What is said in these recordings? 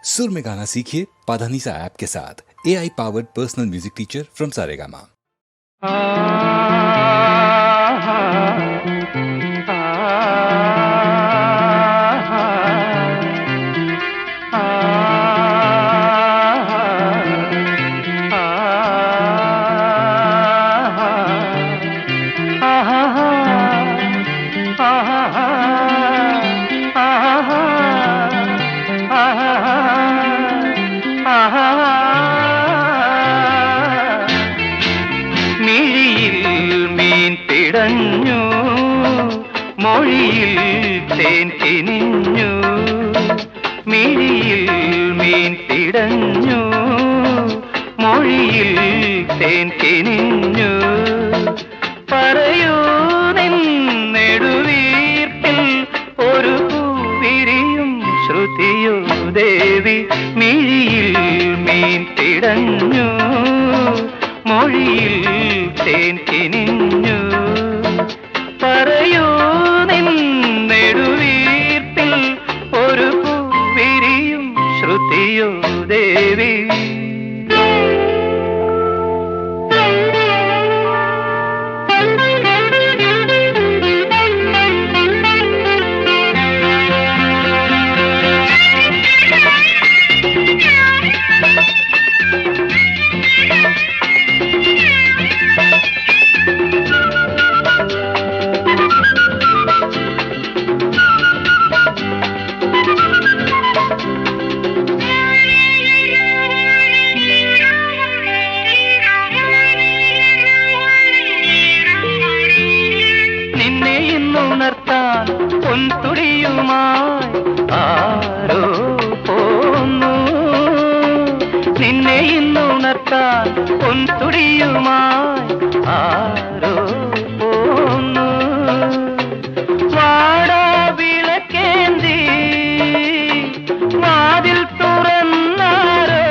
सुर में गाना सीखिए पाधानीसा ऐप के साथ। AI powered personal music teacher from Saregama. പിടഞ്ഞു മൊഴിയിൽ തേൻ കിനിഞ്ഞു, മിഴിയിൽ മീൻ പിടഞ്ഞു മൊഴിയിൽ തേൻ കിനിഞ്ഞു. പറയൂ നിൻ നെടുവീർപ്പിൽ ഒരു പൂവിരിയും ശ്രുതിയോ ദേവി, മിഴിയിൽ മീൻ പിടഞ്ഞു മൊഴിയിൽ തേൻ കിനിഞ്ഞു. പറയൂ നിൻ നെടുവീർപ്പിൽ ഒരു പൂവിരിയും ശ്രുതിയോ ദേവി. ഉണർത്താൻ പൊൻതുടിയുമായി ആരോ പോന്നു, നിന്നെ ഇന്നുണർത്താൻ പൊൻതുടിയുമായി ആരോ പോന്നു. വാടാ വിളക്കേന്തി വാതിൽ തുറന്നാരോ,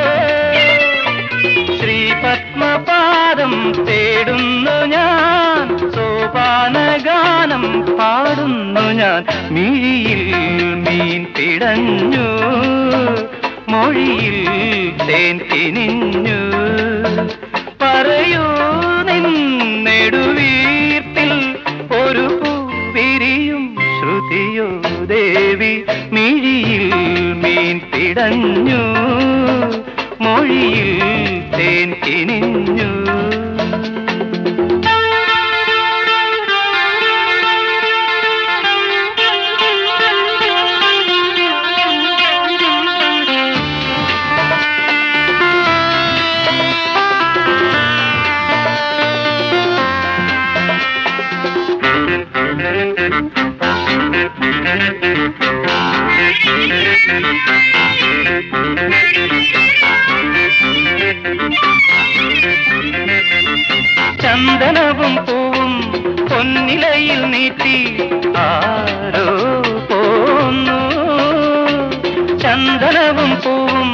ശ്രീപത്മപാദം തേടുന്നു ഞാൻ, സോപാനഗാനം പാടുന്നു ഞാൻ. മിഴിയിൽ മീൻ പിടഞ്ഞു മൊഴിയിൽ തേൻ കിനിഞ്ഞു. പറയൂ നിൻ നെടുവീർപ്പിൽ ഒരു പൂവിരിയും ശ്രുതിയോ ദേവി, മിഴിയിൽ മീൻ പിടഞ്ഞു മൊഴിയിൽ തേൻ കിനിഞ്ഞു. ചന്ദനവും പൂവും പൊന്നിലയിൽ നീട്ടി ആരോ പോന്നു, ചന്ദനവും പൂവും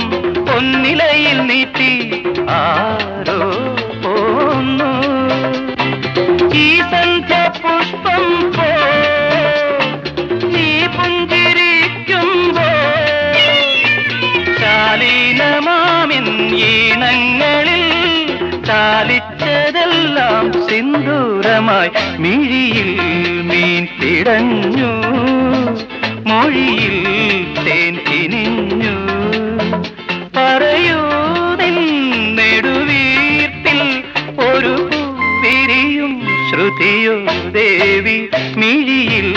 പൊന്നിലയിൽ നീട്ടി ആരോ പോന്നു. ഈ സന്ധ്യ പുഷ്പം പോ നീ പുഞ്ചിരിക്കുമ്പോ, ശാലീനമാമിൻ ഈണങ്ങളിൽ ചാലിച്ചതെല്ലാം സിന്ദൂരമായി. മിഴിയിൽ മീൻ പിടഞ്ഞു മൊഴിയിൽ തേൻ കിനിഞ്ഞു. പറയൂ നിൻ നെടുവീർപ്പിൽ ഒരു പൂവിരിയും ശ്രുതിയോ ദേവി, മിഴിയിൽ